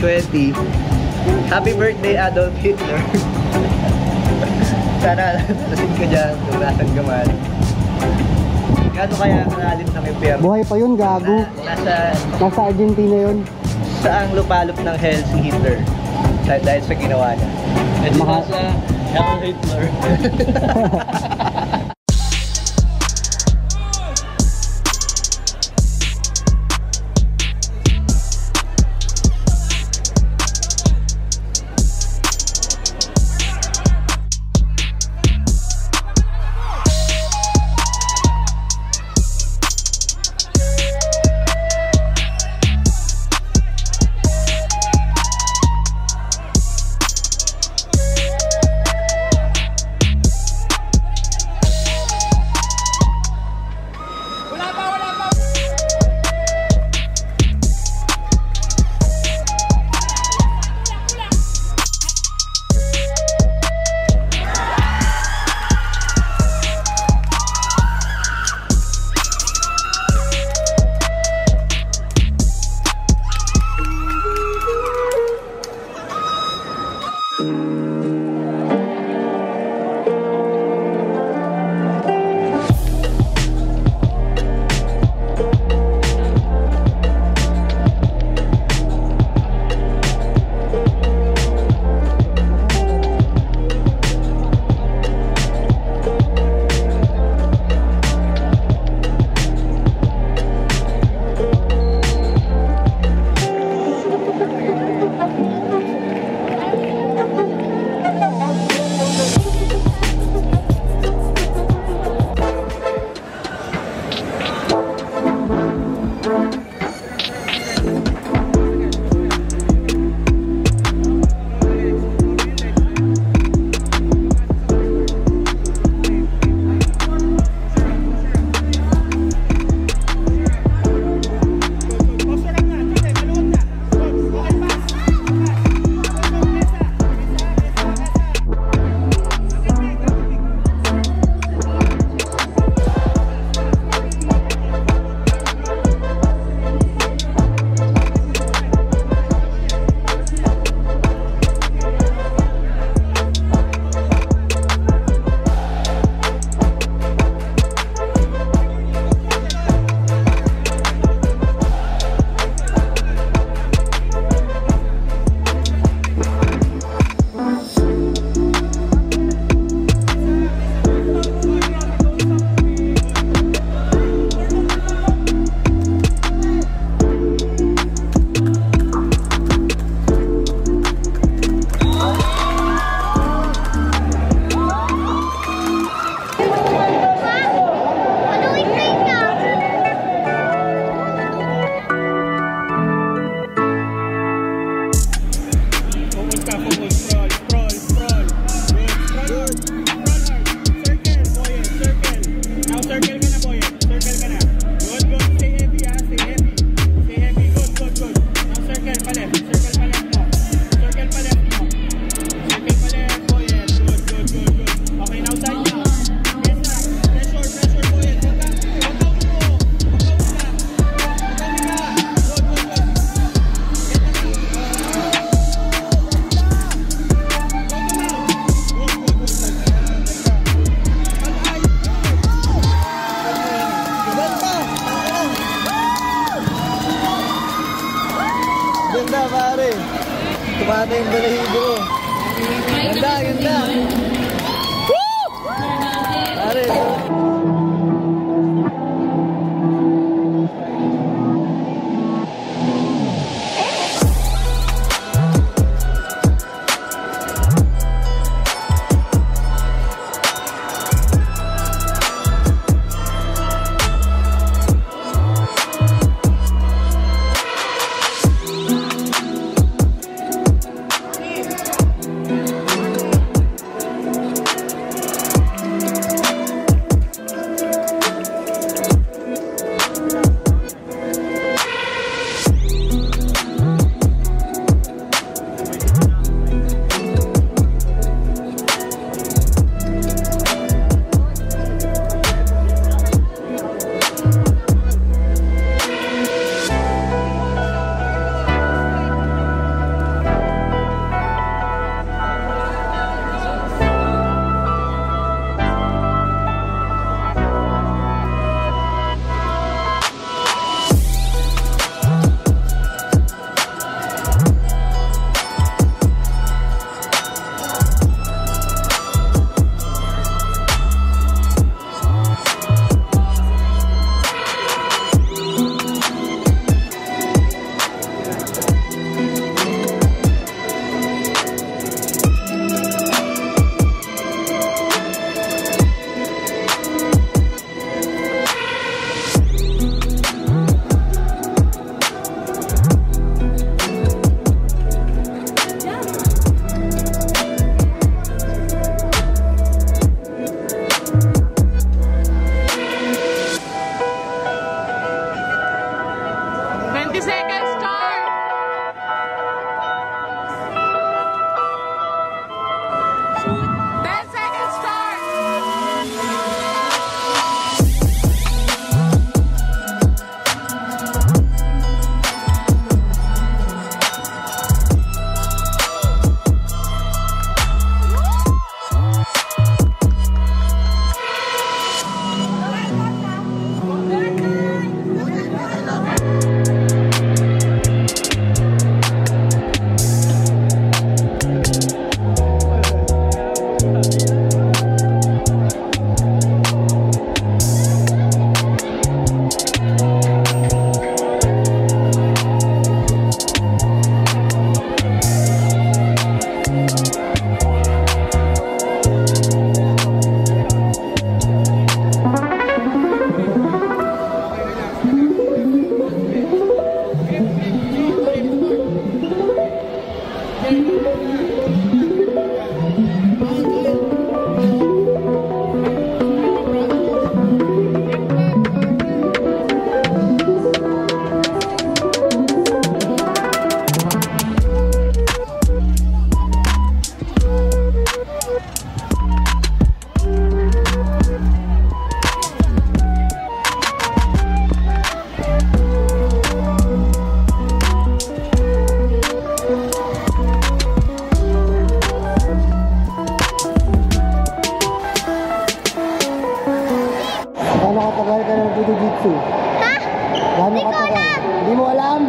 2020. Happy birthday, Adolf Hitler. Sana nasin ka dyan kung nasan ka man. Gano kaya kalalim ng impyerno? Buhay pa yun, gago. Nasa Argentina yun. Saang lupalop ng hell si Hitler? Dahil sa ginawa niya. Nasa Hell Hitler. Tumata yung balahibo ko. Ganda, ganda. Woo! Pare. Gaano katagal ka na nag-jiu-jitsu? Ha? Gaano Hindi ko katagal? alam. Hindi mo alam?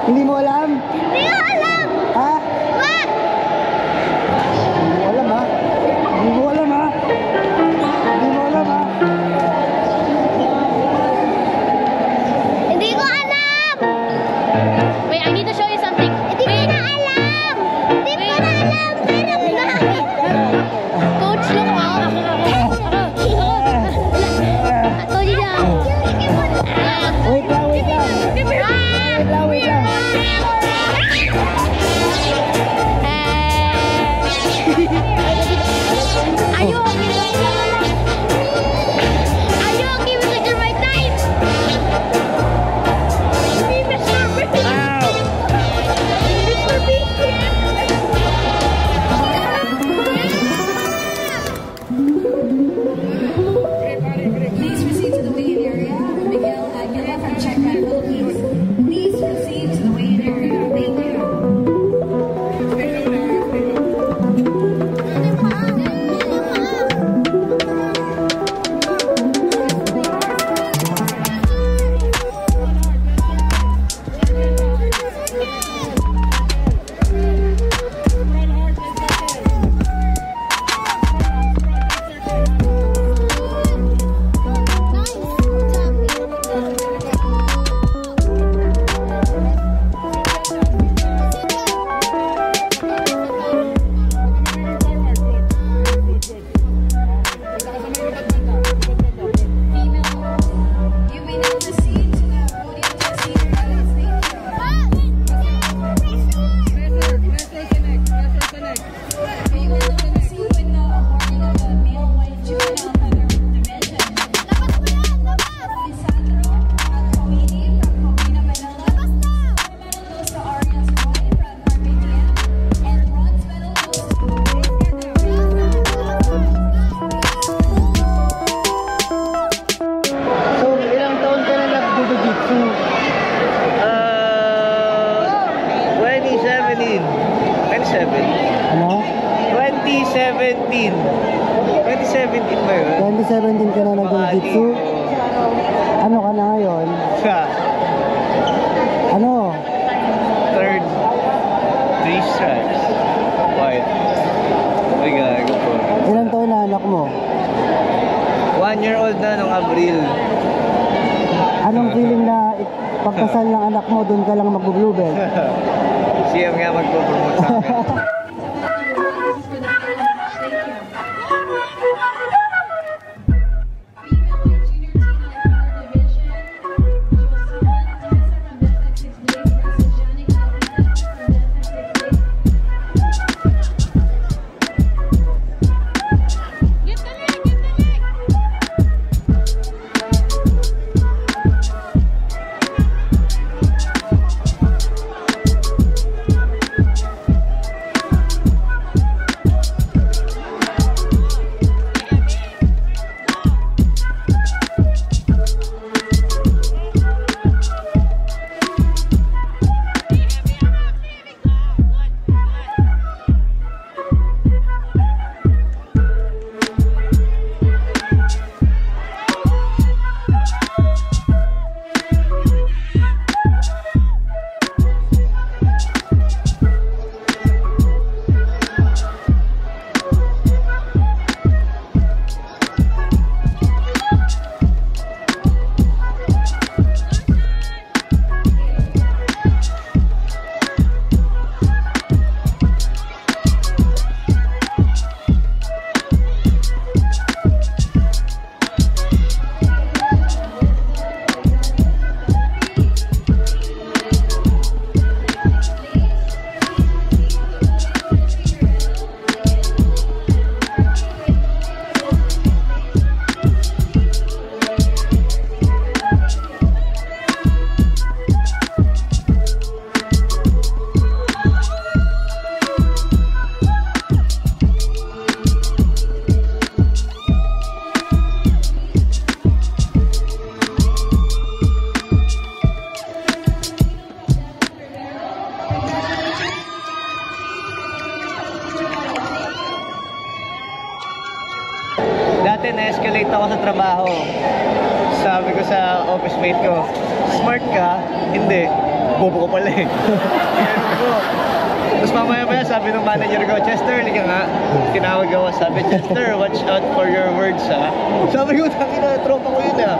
Hindi mo alam? Hindi ko alam! Ha? Wag! Hindi mo alam ha? Hindi mo alam ha? Hindi mo alam ha? Hindi ko alam! Wait, I need to show you something. Hindi ko na alam! Hindi ko na alam! Pero bakit? Coach, look up. I told you na. Wait lang, wait lang. Wait lang, wait lang. Are you okay? Are you okay with your right side? Hindi, Mr. Beast. Mr. Beast. Please proceed to the weigh-in area. Miguel Aguila from Checkmate Philippines. Please proceed to the weigh-in area. Thank you. You may now proceed to the podium to see your medals. Thank you. We will now proceed with the awarding of the male white juvenile feather division. Lisandro Alcoini from Covina, Manila. Silver medal goes to Arias Roy from Carpathian. And bronze medal goes to So, ilang taon ka na nag-jiu-jitsu? 2017. 27. Ano? 2017. 2017 ba yun? 2017 ka na nag-jiu-jitsu? Ano ka na ngayon? Sa Ano? third. 3 stripes. White. Ay, gago po. Ilang taon na anak mo? 1-year-old na nung Abril. Anong feeling na pagkasal ng anak mo, doon ka lang mag-blue belt? Siya nga magpo-promote sa akin. Dati na-escalate ako sa trabaho. sabi ko sa office mate ko, smart ka? Hindi. Bobo ko pala eh. Ganun ko. Tapos mamaya-maya sabi ng manager ko, Chester, hindi ka nga. Tinawag ako, sabi, Chester, watch out for your words ha. Sabi ko, tangina, tropa ko yun ah.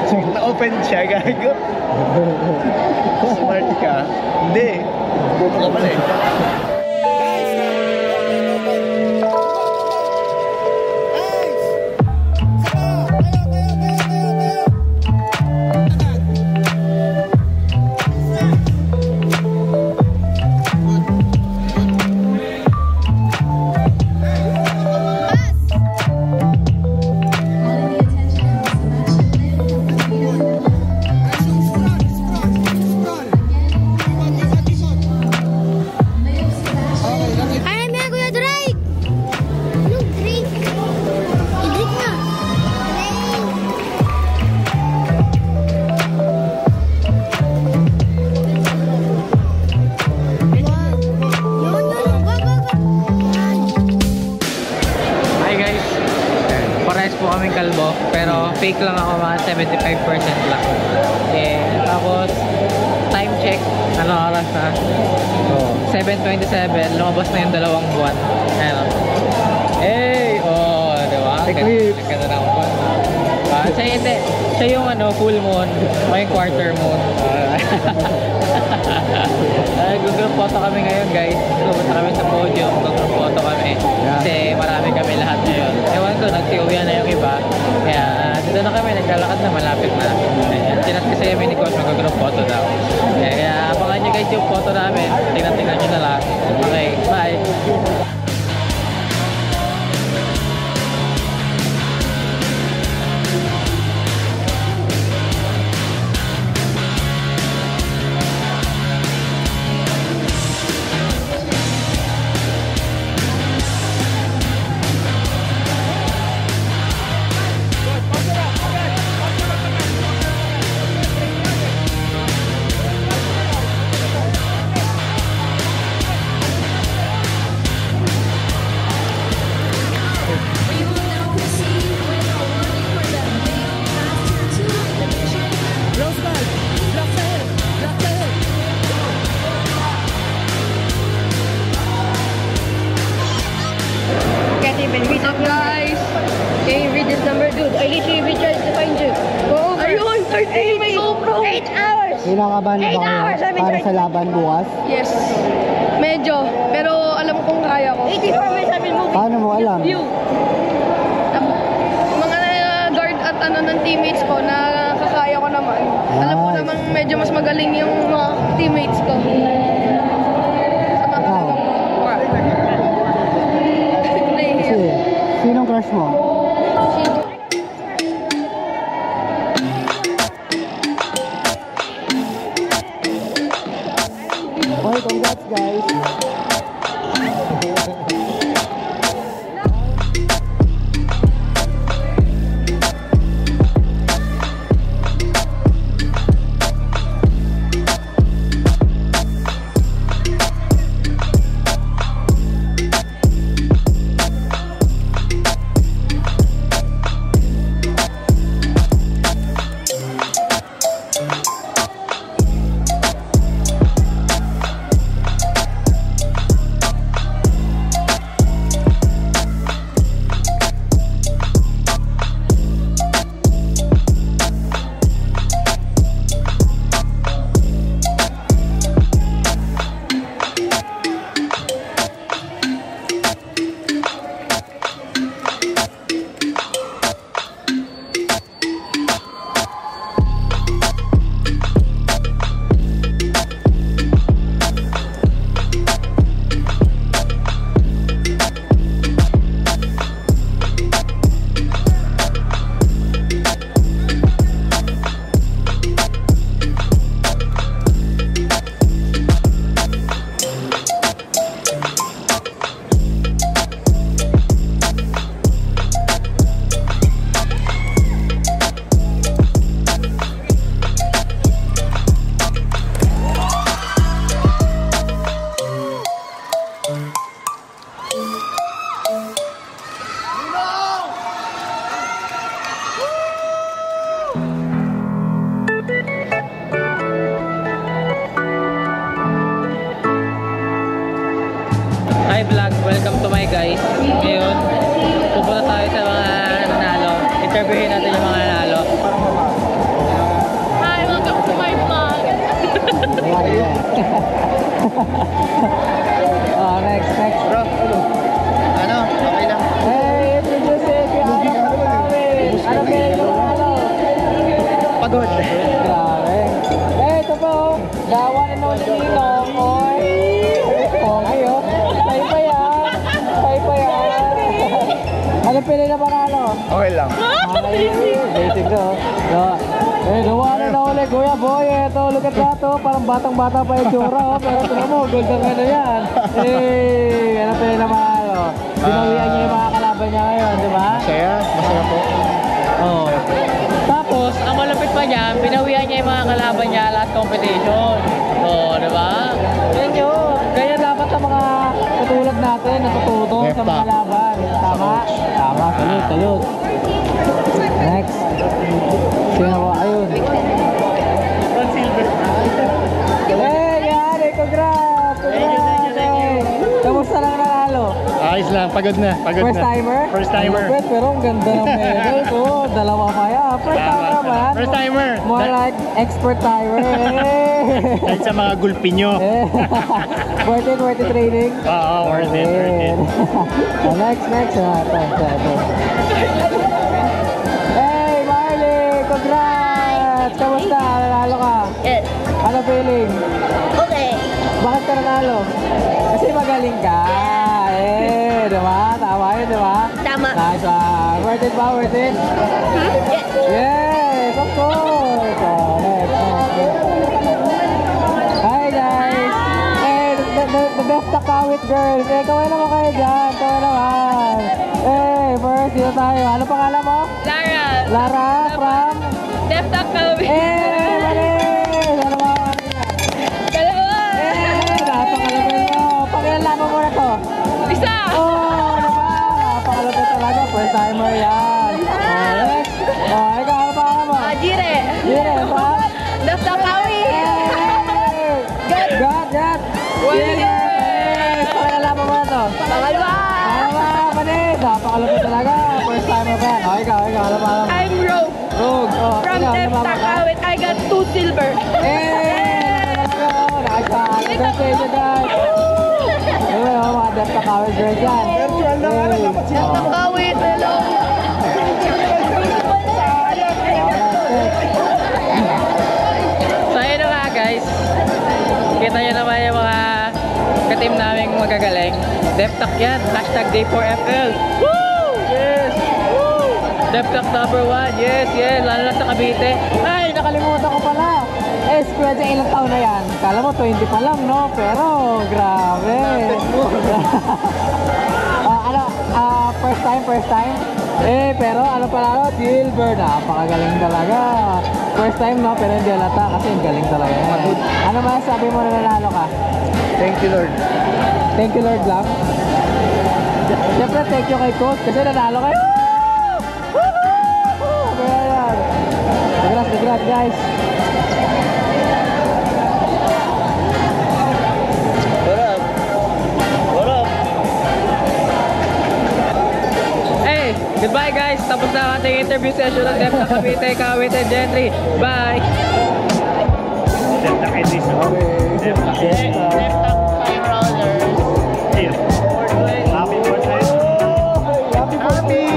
Na-open siya, gago. Smart ka? Hindi. Bobo ka pala eh. Kalbo, pero fake lang ako, mga 75% lang. Okay. Tapos time check, ano oras na? 7:27, lumabas na yung 2 buwan. Ano? Hey! Oh, di ba? Ganda na ako. Siya yung ano, full moon, may quarter moon. Google photo kami ngayon, guys. Pumunta kami sa podium, Google photo kami. Kasi marami kami lahat ngayon. Ewan ko, nagsiuwian na yung iba. Kaya dito na kami, naglalakad na, malapit na. Sinat kasi kami ni Coach, mag-group photo daw. Kaya abangan nyo guys yung photo namin. Tingnan nyo na lang. Okay, bye! What's up, guys? Can you read this number? Dude, I literally recharged to find you. Go over. Are you on 13? My GoPro. 8 hours. Kinakabahan ba kayo para sa laban bukas? Yes. Medyo. Pero alam kong kaya ko. 84 may sabi movie. Paano mo alam? View. Mga guard at ano ng teammates ko na kakaya ko naman. Alam ko namang medyo mas magaling yung mga teammates ko. Sinong crush mo? Okay, congrats guys! interviewin natin yung mga nanalo. Hi, welcome to my vlog. Oh, next. Bro, ano? Okay lang. Hey, introduce it. Ano ba Pagod. Grabe. Eh, ito po. The one and only Ninong. Oy. Oh, ngayon. Tayo pa yan. Ano pili na panalo? Okay lang. Basic to. Eh, the one and only Kuya Boy. Ito, look at that. Oh. Parang batang-bata pa yung tsura. Oh. Pero ito mo, golden ano yan. Eh, ano pili na panalo? Binawian niya yung mga kalaban niya ngayon, di ba? Masaya po. Oh. Tapos, ang malapit pa niya, binawian niya yung mga kalaban niya last competition. Oh, di ba? Yan yun. Kaya dapat sa mga katulad natin, natututo sa mga laban. Tama? Tama. Salute. Next. Sino ba? Ayun. Hey, yan. Congrats. Kamusta lang nanalo? Ayos lang, pagod na. First timer? First timer. Lupit, pero ang ganda ng medal ko. Dalawa pa yan. First timer naman. First timer. More like expert timer. Eh. Dahil sa mga gulpi nyo. Eh. Worth it training. Oo, worth it. Oh, next. Ito. Hey, Marley! Congrats! Kamusta? Nanalo ka? Yes. Ano feeling? Okay. Bakit ka nanalo? Kasi magaling ka. Eh, diba? Tama yun, diba? Tama. Nice one. Worth it ba? Worth it? Yes. Yes, of course. Oh, next. Hi, guys. Eh, the best Kakawit girls. Eh, kaway naman kayo dyan. Kaway naman. Eh, first, dito tayo. Ano pangalan mo? Lara. Lara from? Deftak kami. Eh, malis! Ano ba? Dalawa. Eh, napakalapit mo. Pakilalaman mo na to. Isa. Oh, diba? Napakalapit talaga. First timer yan. Oh, next. Oh, ikaw, ano pangalan mo? Jire. Dire, pa? Deftak kami. God. Yes! Pakilalaman mo na to. Pangalawa. Manis! Napakalapit talaga. First timer ba yan? Oh, ikaw, ano pangalan mo? I'm Rogue. Rogue. Oh, From ikaw, ano Deftak pangalan ka? Kawit. I got 2 silver. Congratulations, guys! Ayun, mga Deftak Kawit girls yan. Virtual na nga lang, dapat siya. Deftak Kawit. Hello. So, ayun na nga guys. Kita nyo naman yung mga ka-team naming magagaling. Deftak yan. Hashtag Day4FL. Woo! Yes! Woo! Deftak number 1. Yes. Lalo na sa Cavite. Ay, nakalimutan ko pala. Eh, Squadja, ilang taon na yan? Kala mo 20 pa lang, no? Pero, grabe. First time? Eh, pero ano pala, Silver, napakagaling talaga. First time, no? Pero hindi halata kasi galing talaga. Ano ba sabi mo na nanalo ka? Thank you, Lord. Thank you, Lord lang. Siyempre, thank you kay Coach kasi nanalo kayo. Woohoo! Ayan. Congrats, guys. What up? Hey, goodbye guys. Tapos na ang ating interview session ng Deftak Cavite, Kawit and Gentry. Bye! Deftak Edis. Deftak Fire Rollers. Happy birthday. Happy birthday.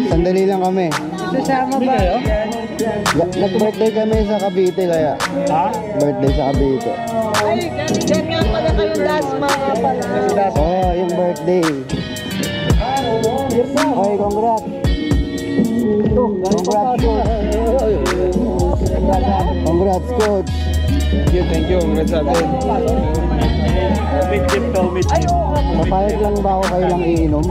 Sandali lang kami. Sasama ba? Nag-birthday kami sa Cavite kaya. Ha? Birthday sa Cavite. Diyan nga pala kayo last mga pala. Oh, yung birthday. Okay, congrats. Congrats, coach. Congrats, coach. Thank you. Congrats natin. Mid-chip to, mid-chip. Papayag lang ba ako kayo lang iinom?